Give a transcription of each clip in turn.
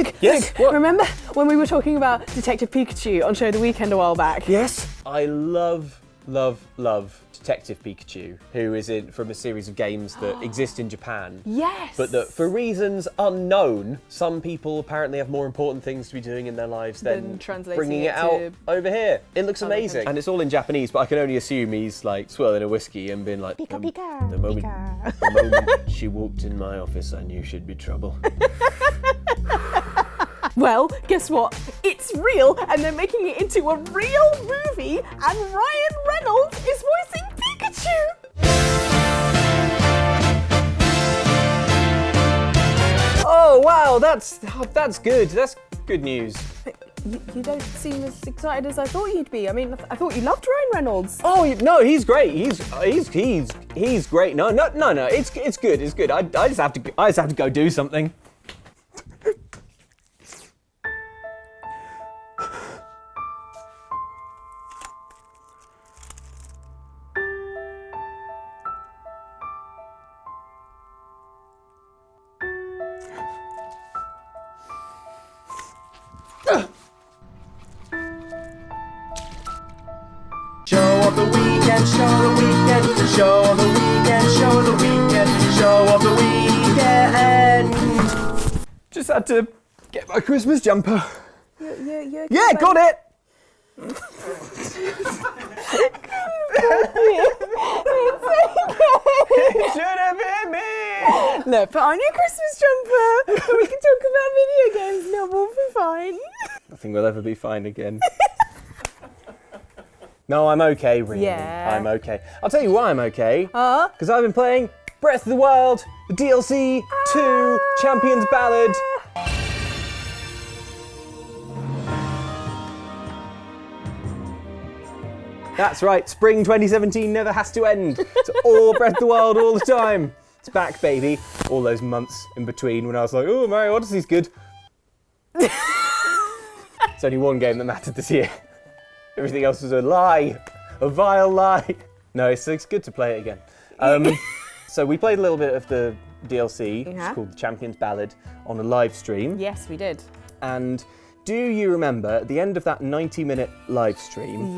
Luke, Yes? Luke, remember when we were talking about Detective Pikachu on Show the Weekend a while back? Yes. I love Detective Pikachu, who is from a series of games that exist in Japan. Yes. But that, for reasons unknown, some people apparently have more important things to be doing in their lives than bringing it out over here. It looks amazing. And it's all in Japanese, but I can only assume he's like swirling a whiskey and being like, Pika, pika, the moment she walked in my office, I knew she'd be trouble. Well, guess what? It's real, and they're making it into a real movie, and Ryan Reynolds is voicing Pikachu! Oh wow, that's good. That's good news. You don't seem as excited as I thought you'd be. I mean, I thought you loved Ryan Reynolds. Oh no, he's great. He's great. No. It's good. It's good. I just have to go do something. Show of the weekend, show of the weekend, show of the weekend, show of the weekend, show of the weekend. Just had to get my Christmas jumper. Yeah, got it. It should have been me. Look, put on your Christmas jumper, and we can talk about video games, and it will be fine. Nothing will ever be fine again. No, I'm okay, really. Yeah. I'm okay. I'll tell you why I'm okay. Because I've been playing Breath of the Wild, the DLC 2, Champions Ballad. That's right, spring 2017 never has to end. It's all Breath of the Wild all the time. It's back, baby. All those months in between when I was like, oh, Mario Odyssey's good. It's only one game that mattered this year. Everything else was a lie, a vile lie. No, it's good to play it again. So we played a little bit of the DLC, which is called the Champions Ballad, on a live stream. Yes, we did. And do you remember at the end of that 90-minute live stream,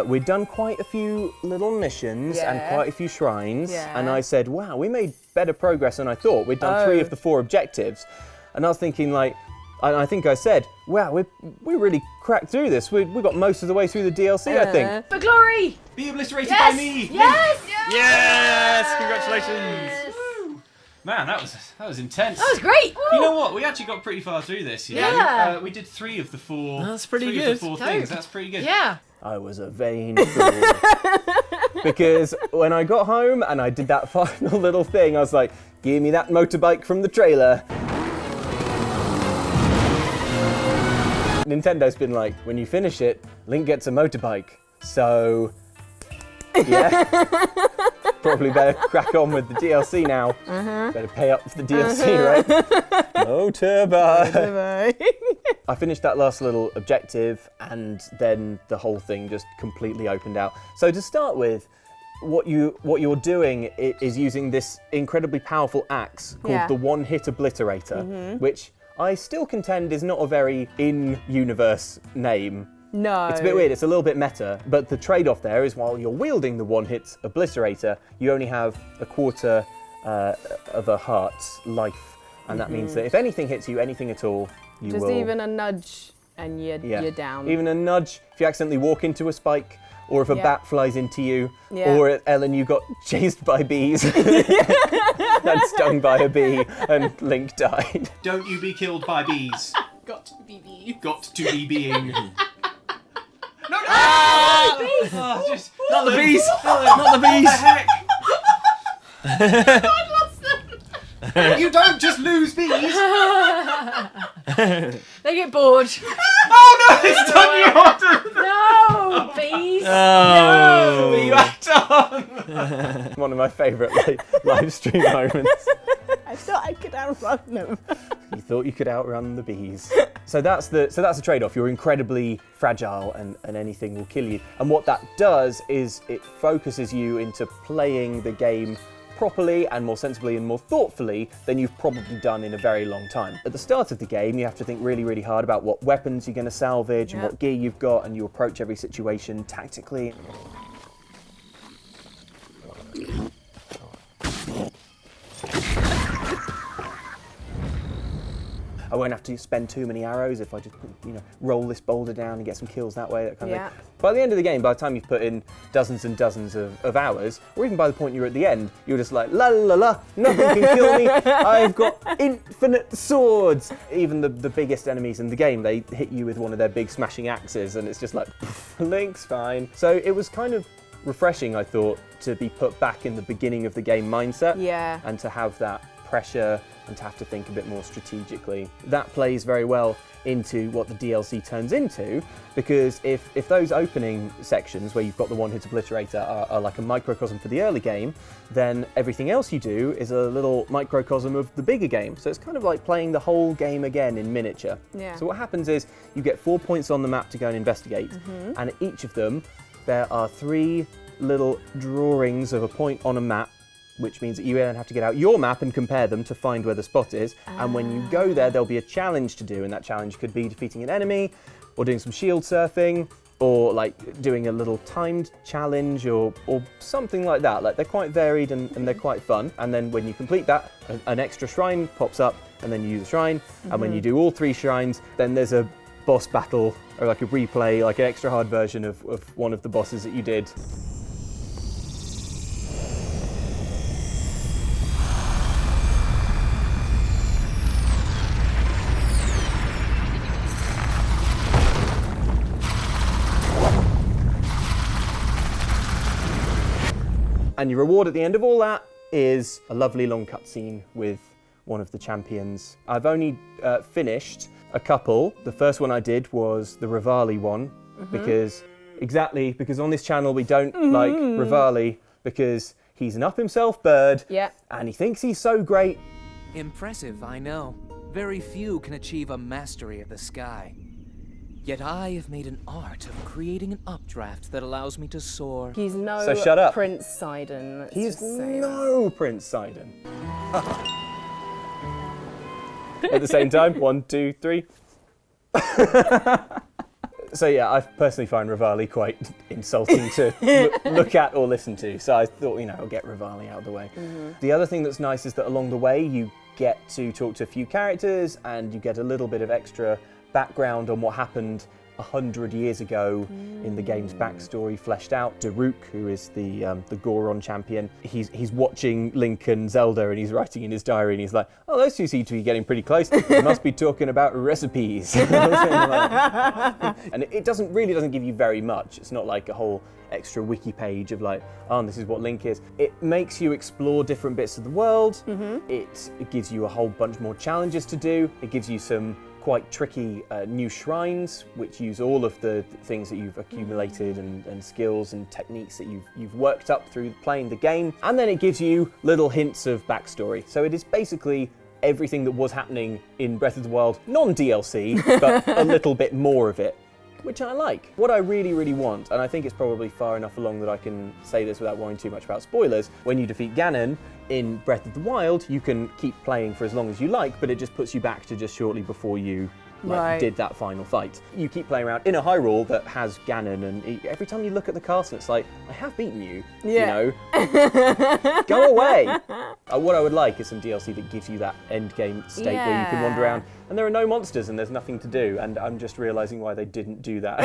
we'd done quite a few little missions and quite a few shrines, and I said, wow, we made better progress than I thought. We'd done 3 of the 4 objectives, and I was thinking like, and I think I said, wow, we really cracked through this. We got most of the way through the DLC, I think. For glory! Be obliterated by me! Yes! Yes! Congratulations! Woo. Man, that was intense. That was great! You know what? We actually got pretty far through this. You know? We did 3 of the 4. That's pretty three good. Of the 4 things. That's pretty good. Yeah. I was a vain fool. Because when I got home and I did that final little thing, I was like, give me that motorbike from the trailer. Nintendo's been like, when you finish it, Link gets a motorbike. So, yeah. Probably better crack on with the DLC now. Better pay up for the DLC, right? Motorbike. I finished that last little objective, and then the whole thing just completely opened out. So to start with, what you're doing is using this incredibly powerful axe called the One-Hit Obliterator, which I still contend is not a very in-universe name. No. It's a bit weird, it's a little bit meta, but the trade-off there is while you're wielding the One-Hit Obliterator, you only have a quarter of a heart's life. And that means that if anything hits you, anything at all, you will... Just even a nudge and you're down. Even a nudge, if you accidentally walk into a spike, or if a bat flies into you, or Ellen, you got chased by bees, and stung by a bee, and Link died. Don't you be killed by bees. Got to be bees. Got to be being. No! Bees! Oh, just Not the bees! Ellen, Not the bees! What the heck? I lost them. You don't just lose bees! They get bored. Oh no, it's done you on! No, bees. Oh. No! You act on! One of my favourite live stream moments. I thought I could outrun them. You thought you could outrun the bees. So that's the trade-off. You're incredibly fragile, and anything will kill you. And what that does is it focuses you into playing the game properly and more sensibly and more thoughtfully than you've probably done in a very long time. At the start of the game, you have to think really, really hard about what weapons you're going to salvage and what gear you've got, and you approach every situation tactically. I won't have to spend too many arrows if I just, roll this boulder down and get some kills that way, that kind of thing. By the end of the game, by the time you've put in dozens and dozens of hours, or even by the point you're at the end, you're just like, la la la, nothing can kill me, I've got infinite swords. Even the biggest enemies in the game, they hit you with one of their big smashing axes, and it's just like, Link's fine. So it was kind of refreshing, I thought, to be put back in the beginning of the game mindset, and to have that pressure and to have to think a bit more strategically. That plays very well into what the DLC turns into, because if those opening sections where you've got the one-hit obliterator are like a microcosm for the early game, then everything else you do is a little microcosm of the bigger game. So it's kind of like playing the whole game again in miniature. So what happens is you get 4 points on the map to go and investigate, and at each of them there are 3 little drawings of a point on a map, which means that you then have to get out your map and compare them to find where the spot is. And when you go there, there'll be a challenge to do, and that challenge could be defeating an enemy, or doing some shield surfing, or like doing a little timed challenge, or something like that. Like, they're quite varied and they're quite fun. And then when you complete that, an extra shrine pops up, and then you use the shrine. And when you do all 3 shrines, then there's a boss battle, or like a replay, like an extra hard version of one of the bosses that you did. And your reward at the end of all that is a lovely long cutscene with one of the champions. I've only finished a couple. The first one I did was the Rivali one, because on this channel we don't like Rivali, because he's an up himself bird, and he thinks he's so great. Impressive, I know. Very few can achieve a mastery of the sky. Yet I have made an art of creating an updraft that allows me to soar. He's no So shut up. Prince Sidon. He's no Prince Sidon. At the same time, 1, 2, 3. So yeah, I personally find Rivali quite insulting to look at or listen to. So I thought, I'll get Rivali out of the way. The other thing that's nice is that along the way you get to talk to a few characters, and you get a little bit of extra background on what happened 100 years ago in the game's backstory fleshed out. Daruk, who is the Goron champion, he's watching Link and Zelda, and he's writing in his diary, and he's like, oh, those two seem to be getting pretty close. They must be talking about recipes. And it really doesn't give you very much. It's not like a whole extra wiki page of like, oh, this is what Link is. It makes you explore different bits of the world. It gives you a whole bunch more challenges to do. It gives you some quite tricky new shrines, which use all of the things that you've accumulated and skills and techniques that you've worked up through playing the game. And then it gives you little hints of backstory. So it is basically everything that was happening in Breath of the Wild, non-DLC, but a little bit more of it, which I like. What I really, really want, and I think it's probably far enough along that I can say this without worrying too much about spoilers, when you defeat Ganon in Breath of the Wild, you can keep playing for as long as you like, but it just puts you back to just shortly before you did that final fight. You keep playing around in a Hyrule that has Ganon, and every time you look at the castle, it's like, I have beaten you, go away. What I would like is some DLC that gives you that end game state where you can wander around, and there are no monsters and there's nothing to do, and I'm just realising why they didn't do that.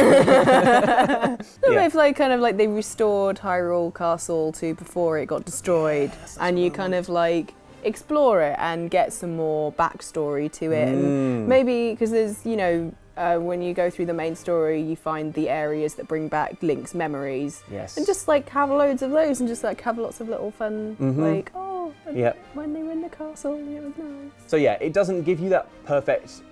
If they restored Hyrule Castle to before it got destroyed, and you kind of like explore it and get some more backstory to it, and maybe because there's when you go through the main story, you find the areas that bring back Link's memories, and just like have loads of those, and just like have lots of little fun when they were in the castle, it was nice. So yeah, it doesn't give you that perfect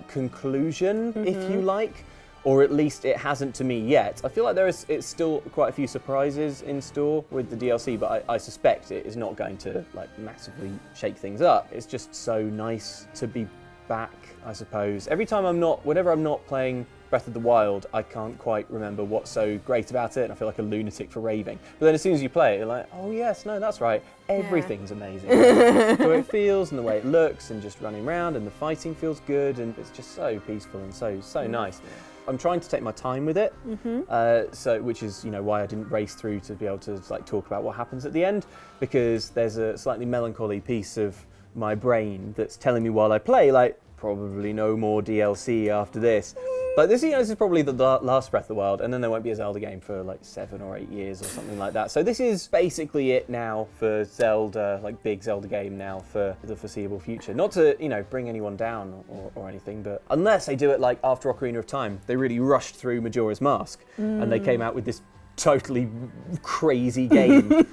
conclusion, if you like, or at least it hasn't to me yet. I feel like it's still quite a few surprises in store with the DLC, but I suspect it is not going to massively shake things up. It's just so nice to be back, I suppose. Whenever I'm not playing Breath of the Wild, I can't quite remember what's so great about it, and I feel like a lunatic for raving. But then as soon as you play it, you're like, oh yes, no, that's right, everything's amazing. The way it feels and the way it looks, and just running around, and the fighting feels good, and it's just so peaceful and so nice. I'm trying to take my time with it, which is why I didn't race through to be able to like talk about what happens at the end, because there's a slightly melancholy piece of my brain that's telling me while I play, like, probably no more DLC after this. But this is probably the last Breath of the Wild, and then there won't be a Zelda game for like 7 or 8 years or something like that. So this is basically it now for Zelda, like big Zelda game now for the foreseeable future. Not to, bring anyone down or anything, but unless they do it like after Ocarina of Time, they really rushed through Majora's Mask, and they came out with this totally crazy game.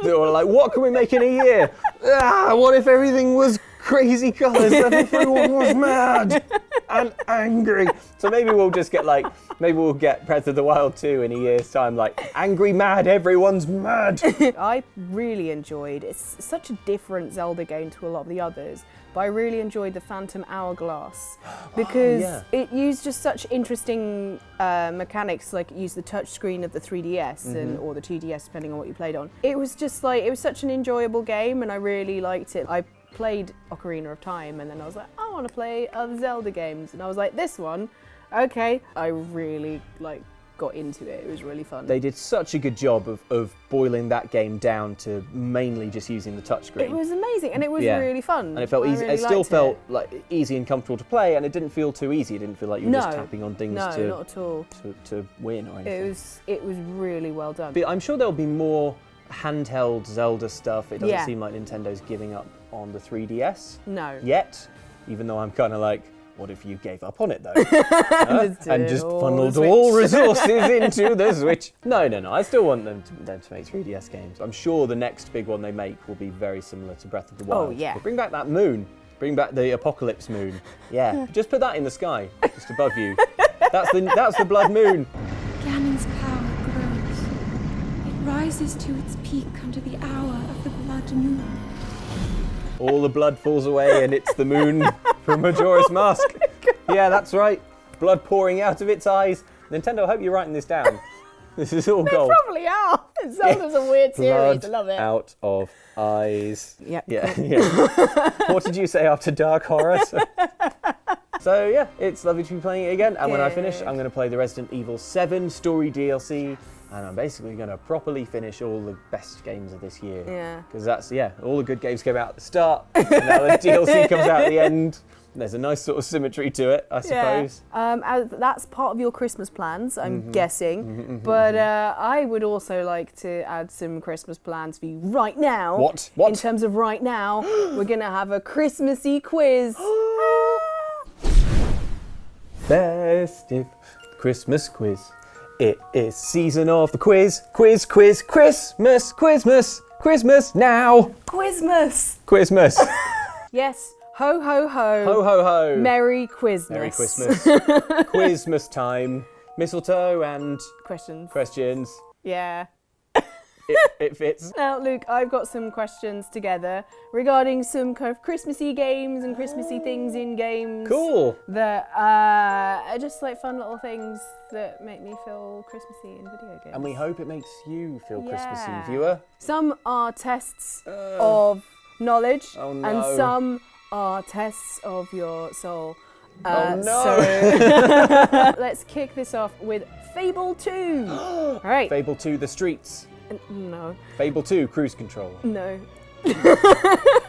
Or like, what can we make in a year? What if everything was crazy colours and everyone was mad and angry? So maybe we'll just get Breath of the Wild 2 in a year's time, like, angry, mad, everyone's mad. I really enjoyed, it's such a different Zelda game to a lot of the others, but I really enjoyed the Phantom Hourglass because it used just such interesting mechanics, like it used the touch screen of the 3DS or the 2DS, depending on what you played on. It was just like, it was such an enjoyable game, and I really liked it. I played Ocarina of Time, and then I was like, I want to play other Zelda games, and I was like, this one, okay. I really got into it. It was really fun. They did such a good job of boiling that game down to mainly just using the touchscreen. It was amazing, and it was really fun. And it felt easy. It still felt like easy and comfortable to play, and it didn't feel too easy. It didn't feel like you were just tapping on things not at all. to win or anything. It was really well done. But I'm sure there'll be more handheld Zelda stuff. It doesn't seem like Nintendo's giving up on the 3DS. No. Yet, even though I'm kind of like, what if you gave up on it though? And just funneled all resources into the Switch? No. I still want them to make 3DS games. I'm sure the next big one they make will be very similar to Breath of the Wild. Oh yeah. But bring back that moon. Bring back the Apocalypse Moon. Yeah. Just put that in the sky, just above you. That's the Blood Moon. Ganon's power grows. It rises to its peak under the hour of the Blood Moon. All the blood falls away, and it's the moon from Majora's Mask. Yeah, that's right. Blood pouring out of its eyes. Nintendo, I hope you're writing this down. This is all gold. They probably are. Zelda's a weird series. Blood I love it. out of eyes. Yep. Yeah. What did you say after Dark Horror? So yeah, it's lovely to be playing it again. And when I finish, I'm going to play the Resident Evil 7 story DLC. And I'm basically going to properly finish all the best games of this year. Yeah. Because that's, all the good games came out at the start, and now the DLC comes out at the end. There's a nice sort of symmetry to it, I suppose. That's part of your Christmas plans, I'm guessing. But I would also like to add some Christmas plans for you right now. What? In terms of right now, we're going to have a Christmassy quiz. Festive Christmas quiz. It is season of the quiz, Christmas now. Quizmas. Yes, ho ho ho. Ho ho ho. Merry Quizmas. Merry Christmas. Quizmas time. Mistletoe and questions. Yeah. It fits. Now, Luke, I've got some questions together regarding some kind of Christmassy games and Christmassy things in games. Cool. That are just like fun little things that make me feel Christmassy in video games. And we hope it makes you feel Christmassy, viewer. Some are tests of knowledge, and some are tests of your soul. Oh no! So let's kick this off with Fable 2. All right. Fable 2, The Streets. No. Fable 2, Cruise Control. No.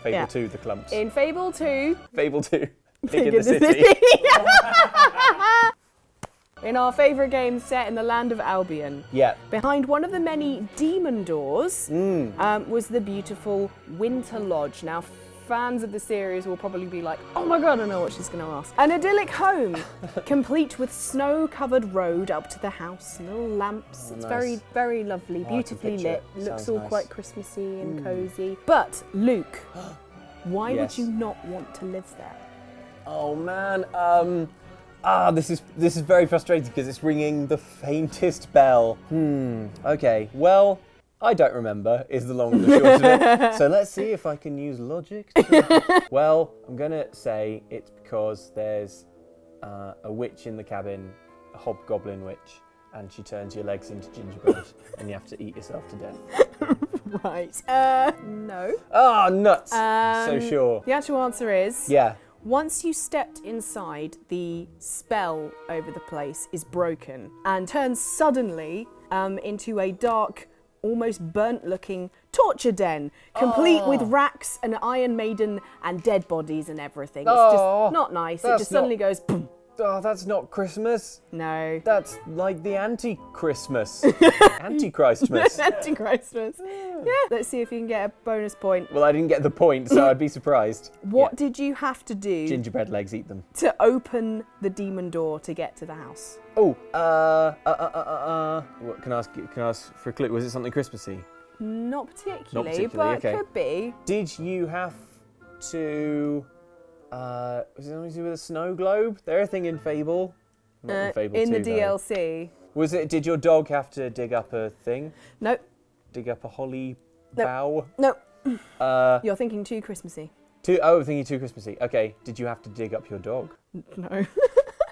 Fable 2, The Clumps. In Fable 2. Fable 2, Pig in the City. In our favourite game set in the land of Albion. Yeah. Behind one of the many demon doors was the beautiful Winter Lodge. Now, fans of the series will probably be like, oh my god, I know what she's going to ask. An idyllic home, complete with snow-covered road up to the house, little lamps. It's very, very lovely, beautifully lit. Looks all quite Christmassy and cosy. But, Luke, why would you not want to live there? Oh man, this is very frustrating because it's ringing the faintest bell. Okay, well, I don't remember, is the long and the short of it. So let's see if I can use logic. Well, I'm going to say it's because there's a witch in the cabin, a hobgoblin witch, and she turns your legs into gingerbread and you have to eat yourself to death. Right. No. Oh, nuts. So sure. The actual answer is... Yeah. Once you stepped inside, the spell over the place is broken and turns suddenly into a dark, almost burnt-looking torture den, complete with racks, an Iron Maiden, and dead bodies and everything. It's just not nice. It just suddenly goes boom. Oh, that's not Christmas. No. That's like the anti-Christmas. Anti-Christmas. Anti-Christmas. Yeah. Let's see if you can get a bonus point. Well, I didn't get the point, so I'd be surprised. What did you have to do Gingerbread legs, eat them. to open the demon door to get to the house? Oh, what, can I ask for a clue? Was it something Christmassy? Not particularly, particularly, but okay. could be. Did you have to... was it something to do with a snow globe? They're a thing in Fable. Not in Fable in 2, the DLC. Was it? Did your dog have to dig up a thing? Nope. Dig up a holly Nope. bough? Nope. You're thinking too Christmassy. I'm thinking too Christmassy. Okay. Did you have to dig up your dog? No.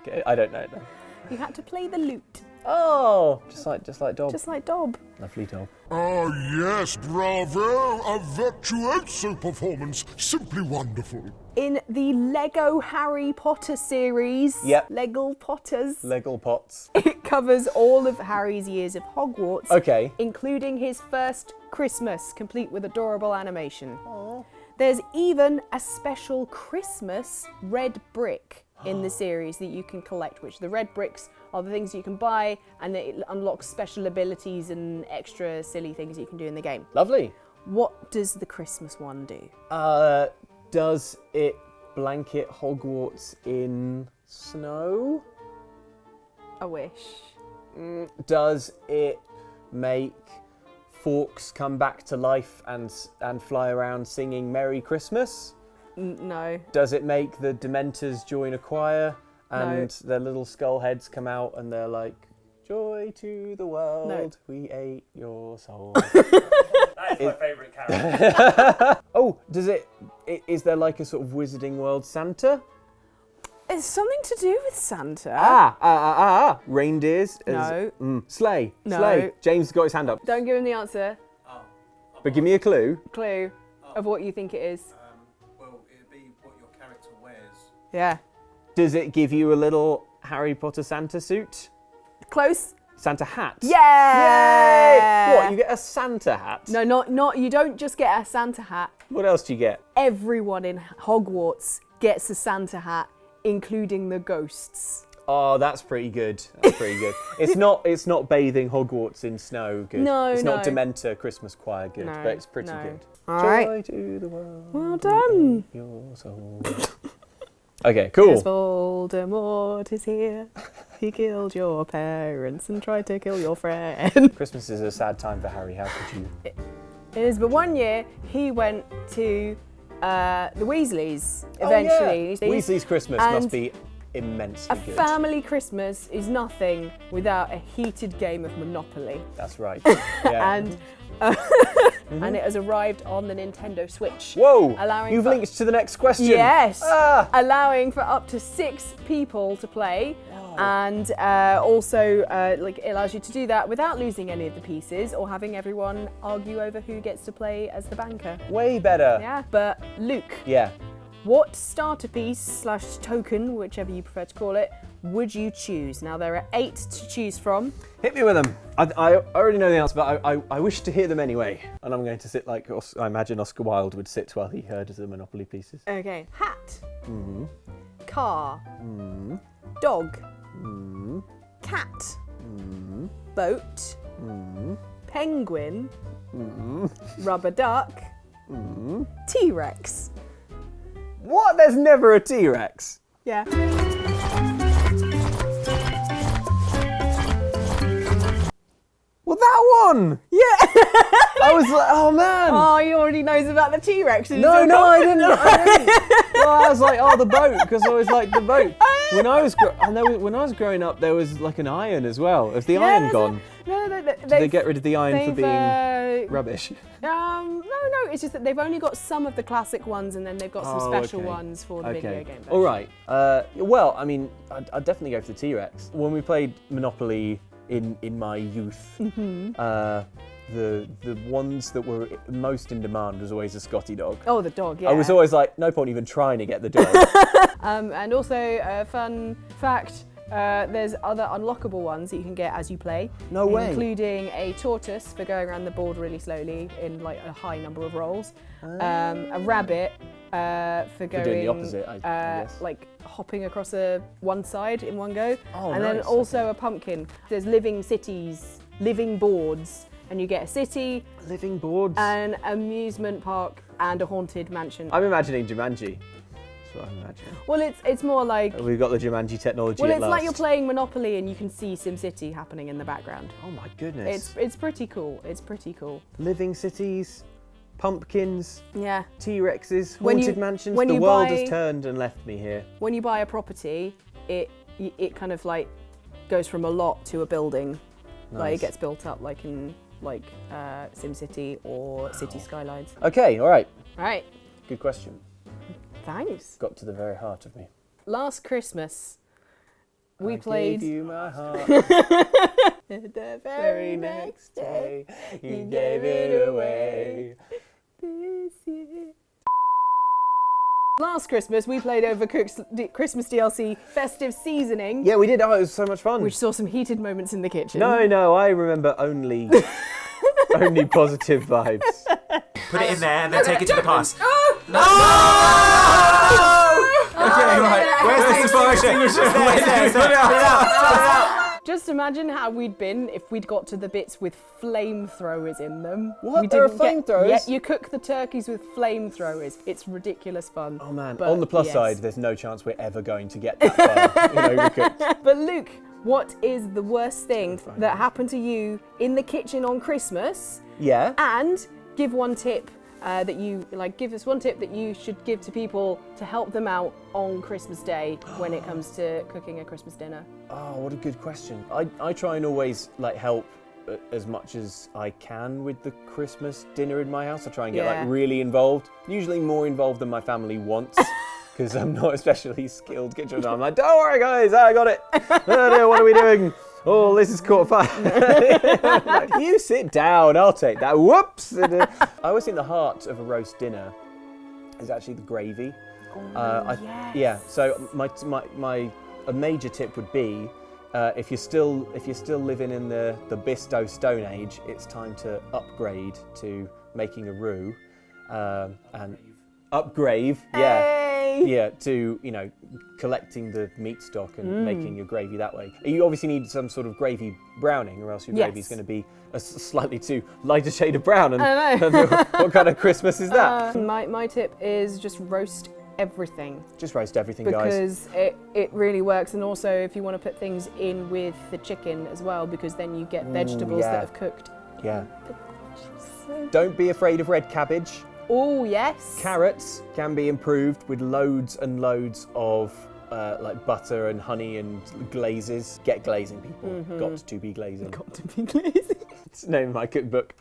Okay, I don't know. No. You had to play the lute. Oh, just like Dob. Just like Dob. Lovely Dob. Oh, yes, bravo! A virtuoso performance. Simply wonderful. In the Lego Harry Potter series, Yep. Lego Potters, Lego pots. it covers all of Harry's years of Hogwarts, Okay. including his first Christmas, complete with adorable animation. Aww. There's even a special Christmas red brick in the series that you can collect, which the red bricks are the things you can buy, and it unlocks special abilities and extra silly things you can do in the game. Lovely. What does the Christmas one do? Does it blanket Hogwarts in snow? I wish. Does it make Forks come back to life and fly around singing Merry Christmas? No. Does it make the Dementors join a choir and their little skull heads come out and they're like, joy to the world, we ate your soul. That is my favourite character. Oh, is there like a sort of Wizarding World Santa? It's something to do with Santa. Reindeers? No. Sleigh. No. Sleigh. James got his hand up. Don't give him the answer. But give me a clue. Clue of what you think it is. Well, it'd be what your character wears. Yeah. Does it give you a little Harry Potter Santa suit? Close. Santa hat? Yeah! Yay! What, you get a Santa hat? No, not. You don't just get a Santa hat. What else do you get? Everyone in Hogwarts gets a Santa hat, including the ghosts. Oh, that's pretty good. That's pretty good. It's not bathing Hogwarts in snow good. No, It's not no. Dementor Christmas choir good, No, but it's pretty no. good. All Joy right. to the world. Well done. Your soul. Okay, cool. Yes, Voldemort is here. He killed your parents and tried to kill your friend. Christmas is a sad time for Harry. How could you? It is, but one year he went to the Weasleys eventually. Oh, yeah. Weasley's Christmas And must be immensely a good. family Christmas is nothing without a heated game of Monopoly. That's right. Yeah. And and it has arrived on the Nintendo Switch. Whoa! Allowing You've for- linked to the next question. Yes, Ah! allowing for up to 6 people to play, and also like it allows you to do that without losing any of the pieces or having everyone argue over who gets to play as the banker. Way better. Yeah, but Luke, Yeah. what starter piece / token, whichever you prefer to call it, would you choose? Now there are 8 to choose from. Hit me with them. I already know the answer, but I wish to hear them anyway. And I'm going to sit like I imagine Oscar Wilde would sit while he heard the Monopoly pieces. Okay, hat, Mm-hmm. car, Mm-hmm. dog, Mm-hmm. cat, Mm-hmm. boat, Mm-hmm. penguin, Mm-hmm. rubber duck, Mm-hmm. T-Rex. What? There's never a T-Rex. Yeah. Well, that one. Yeah. I was like, oh man. Oh, he already knows about the T-Rex. No, I didn't. Well, I was like, oh, the boat, because I was like, the boat. When I was growing up, there was like an iron as well. Has the iron gone? Did they get rid of the iron for being rubbish? No, it's just that they've only got some of the classic ones, and then they've got some special ones for the video game version. All right. Well, I mean, I'd definitely go for the T-Rex. When we played Monopoly in my youth, the ones that were most in demand was always a Scotty dog. Oh, the dog, yeah. I was always like, no point even trying to get the dog. And also, a fun fact, there's other unlockable ones that you can get as you play. No way. Including a tortoise for going around the board really slowly in like a high number of rolls. A rabbit for going doing the opposite, I guess. like hopping across one side in one go. Oh, and then also a pumpkin. There's living cities, living boards, and you get a city, living boards, an amusement park, and a haunted mansion. I'm imagining Jumanji. That's what I'm imagining. Well, it's more like we've got the Jumanji technology. Well, at it's last. like you're playing Monopoly and you can see SimCity happening in the background. Oh my goodness. It's pretty cool. It's pretty cool. Living cities, pumpkins, yeah, T-Rexes, haunted mansions. The world has turned and left me here. When you buy a property, it kind of like goes from a lot to a building. Nice. Like it gets built up like in SimCity or City Skylines. Okay, all right. All right. Good question. Thanks. Got to the very heart of me. Last Christmas, we played. played. Gave you my heart. The very next day, you gave it away. This year. Last Christmas, we played Overcooked Christmas DLC Festive Seasoning. Yeah, we did. Oh, it was so much fun. Which saw some heated moments in the kitchen. No, I remember only positive vibes. Put it in there and then take it to the past. No! Okay, right. Where's the extinguisher? There. Put it out. Just imagine how we'd been if we'd got to the bits with flamethrowers in them. What? There are flamethrowers? Yeah, you cook the turkeys with flamethrowers. It's ridiculous fun. Oh man, But on the plus side, there's no chance we're ever going to get that far in Overcooked. But Luke, what is the worst thing that happened to you in the kitchen on Christmas? Yeah. And give one tip give us one tip that you should give to people to help them out on Christmas Day when it comes to cooking a Christmas dinner. Oh, what a good question. I try and always help as much as I can with the Christmas dinner in my house. I try and get really involved, usually more involved than my family wants. Because I'm not especially skilled kitchen. I'm like, don't worry guys, I got it. What are we doing? Oh, this is caught fire. Like, you sit down, I'll take that. Whoops! I always think the heart of a roast dinner is actually the gravy. Yes. Yeah. So a major tip would be if you're still living in the Bisto Stone Age, it's time to upgrade to making a roux and upgrade. Yeah. Yeah, to collecting the meat stock and making your gravy that way. You obviously need some sort of gravy browning, or else your gravy's going to be a slightly too lighter shade of brown. And I know. What kind of Christmas is that? My tip is just roast everything. Just roast everything, guys. Because it really works, and also if you want to put things in with the chicken as well, because then you get vegetables that have cooked. Yeah. Don't be afraid of red cabbage. Oh, yes. Carrots can be improved with loads and loads of butter and honey and glazes. Get glazing, people. Got to be glazing. Got to be glazing. It's the name of my cookbook.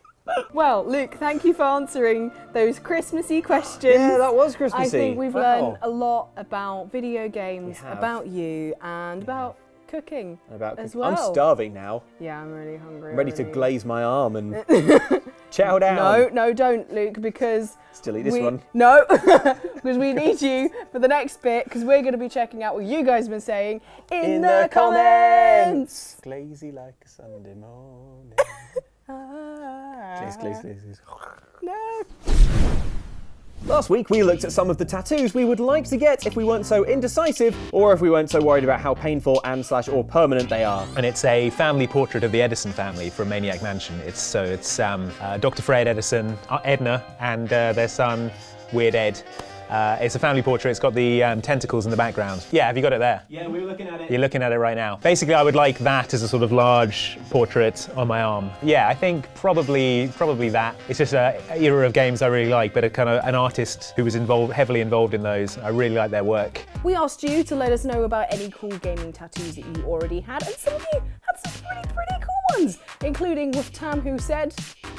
Well, Luke, thank you for answering those Christmassy questions. Yeah, that was Christmassy. I think we've learned a lot about video games, about you, and about cooking as well. I'm starving now. Yeah, I'm really hungry. I'm ready to glaze my arm and chow down. No, don't, Luke, because... Still eat this one. No, because we need you for the next bit, because we're going to be checking out what you guys have been saying in the comments. Glazy like a Sunday morning. Glaze. No. Last week we looked at some of the tattoos we would like to get if we weren't so indecisive, or if we weren't so worried about how painful and/or permanent they are. And it's a family portrait of the Edison family from Maniac Mansion. It's Dr. Fred Edison, Edna, and their son, Weird Ed. It's a family portrait. It's got the tentacles in the background. Yeah, have you got it there? Yeah, we were looking at it. You're looking at it right now. Basically, I would like that as a sort of large portrait on my arm. Yeah, I think probably that. It's just an era of games I really like, but a kind of an artist who was heavily involved in those. I really like their work. We asked you to let us know about any cool gaming tattoos that you already had, and some of you had some pretty cool ones, including Wolf Tam, who said,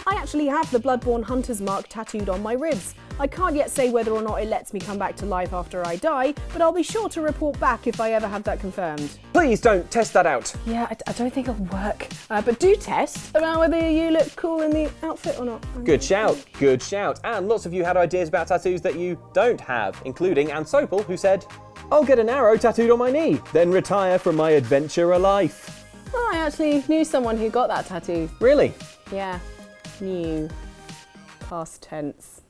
I actually have the Bloodborne Hunter's mark tattooed on my ribs. I can't yet say whether or not it lets me come back to life after I die, but I'll be sure to report back if I ever have that confirmed. Please don't test that out. Yeah, I don't think it'll work. But do test about whether you look cool in the outfit or not. Good shout, good shout. And lots of you had ideas about tattoos that you don't have, including Anne Sopel, who said, I'll get an arrow tattooed on my knee, then retire from my adventurer life. Oh, I actually knew someone who got that tattoo. Really? Yeah. Knew. Past tense.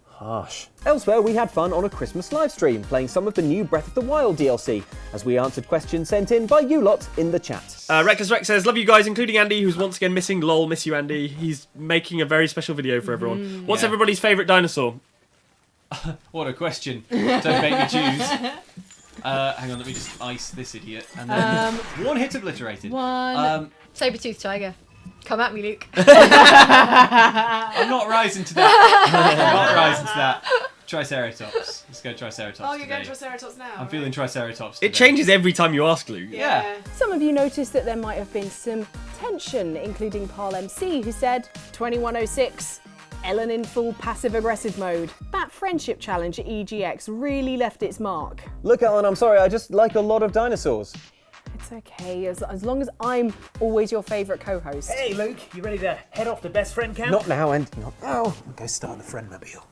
Harsh. Elsewhere, we had fun on a Christmas live stream, playing some of the new Breath of the Wild DLC, as we answered questions sent in by you lot in the chat. Reckless Rex says, love you guys, including Andy, who's once again missing. Lol, miss you, Andy. He's making a very special video for everyone. What's everybody's favourite dinosaur? What a question. Don't make me choose. Hang on, let me just ice this idiot. And then one hit obliterated. Saber-toothed tiger. Come at me, Luke. I'm not rising to that. I'm not rising to that. Triceratops. Let's go Triceratops. Oh, you're today. going Triceratops now. I'm feeling Triceratops today. It changes every time you ask, Luke. Yeah. Some of you noticed that there might have been some tension, including Parl MC, who said, 2106, Ellen in full passive-aggressive mode. That friendship challenge at EGX really left its mark. Look, Ellen, I'm sorry, I just like a lot of dinosaurs. It's okay, as long as I'm always your favourite co-host. Hey, Luke, you ready to head off to best friend camp? Not now, Andy, not now. We'll go start the friendmobile.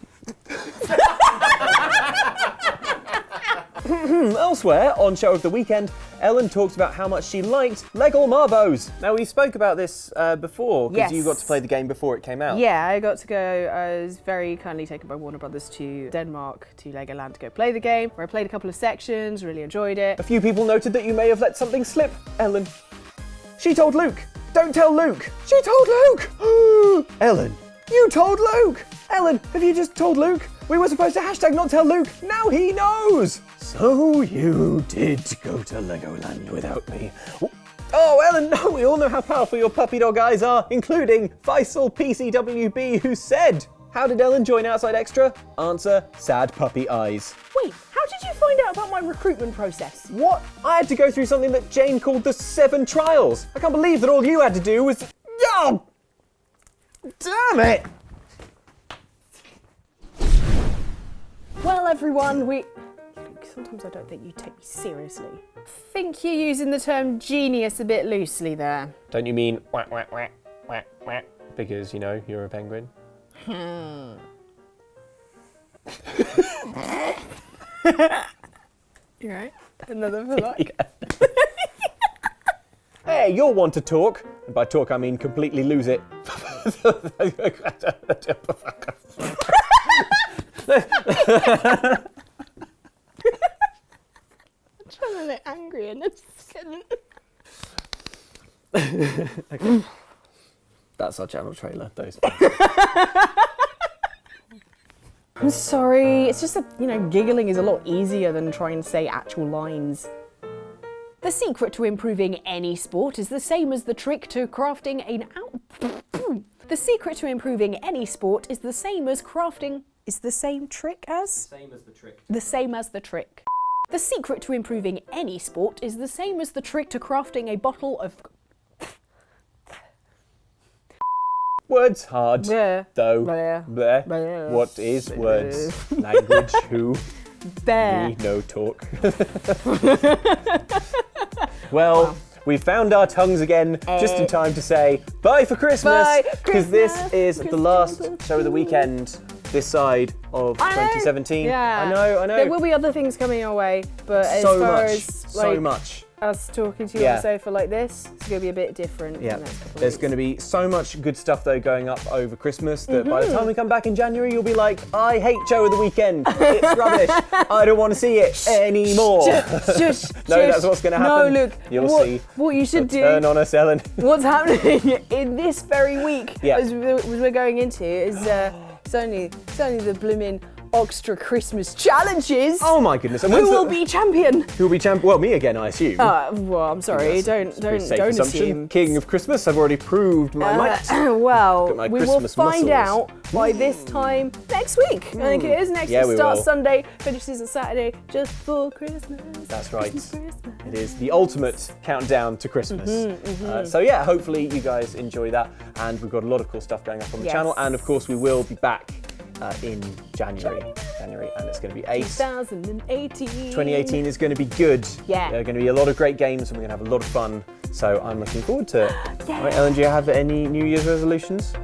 Elsewhere, on Show of the Weekend, Ellen talks about how much she liked Lego Marbos. Now, we spoke about this before, because you got to play the game before it came out. Yeah, I got to go. I was very kindly taken by Warner Brothers to Denmark, to Legoland, to go play the game, where I played a couple of sections, really enjoyed it. A few people noted that you may have let something slip, Ellen. She told Luke. Don't tell Luke. She told Luke. Ellen, you told Luke. Ellen, have you just told Luke? We were supposed to hashtag not tell Luke. Now he knows. So you did go to Legoland without me. Oh, Ellen, no, we all know how powerful your puppy dog eyes are, including Faisal PCWB, who said, how did Ellen join Outside Xtra? Answer, sad puppy eyes. Wait, how did you find out about my recruitment process? What? I had to go through something that Jane called the 7 trials. I can't believe that all you had to do was... Oh, damn it! Well, everyone, sometimes I don't think you take me seriously. I think you're using the term genius a bit loosely there. Don't you mean whack, whack, whack, whack, whack, because, you know, you're a penguin? You right? Another for like. Hey, you're one to talk. And by talk, I mean completely lose it. I'm trying to look angry and it's Okay. That's our channel trailer, those. I'm sorry, it's just that, giggling is a lot easier than trying to say actual lines. The secret to improving any sport is the same as the trick to crafting The secret to improving any sport is the same as crafting... Is the same trick as? Same as the trick. The same as the trick. The secret to improving any sport is the same as the trick to crafting a bottle of... Words hard, Bleh. though. Bleh. Bleh. Bleh. What is words? Language, who? There. Me, no talk. Well, we found our tongues again, just in time to say bye for Christmas, because this is the last show of the weekend this side of 2017. Yeah. I know. There will be other things coming our way, but as so far much, as so much. Us talking to you on the sofa like this, it's going to be a bit different. Yeah, there's going to be so much good stuff though going up over Christmas that by the time we come back in January, you'll be like, I hate show of the weekend. It's rubbish. I don't want to see it anymore. Shush, No, that's what's going to happen. No, look. You'll see. What you should do. Turn on us, Ellen. What's happening in this very week, as we're going into, is it's only the blooming Xtra Christmas challenges. Oh my goodness! And who will be champion? Who will be champion? Well, me again, I assume. Well, I'm sorry. Don't assume. King of Christmas. I've already proved my might. Well, my we will Christmas find muscles. out by this time next week. I think it is next week. we Starts will. Sunday, finishes on Saturday, just for Christmas. That's right. Christmas. It is the ultimate countdown to Christmas. So yeah, hopefully you guys enjoy that, and we've got a lot of cool stuff going up on the channel, and of course we will be back in January, and it's going to be ace. 2018. 2018 is going to be good. Yeah. There are going to be a lot of great games, and we're going to have a lot of fun. So I'm looking forward to it. All right, Ellen, do you have any New Year's resolutions?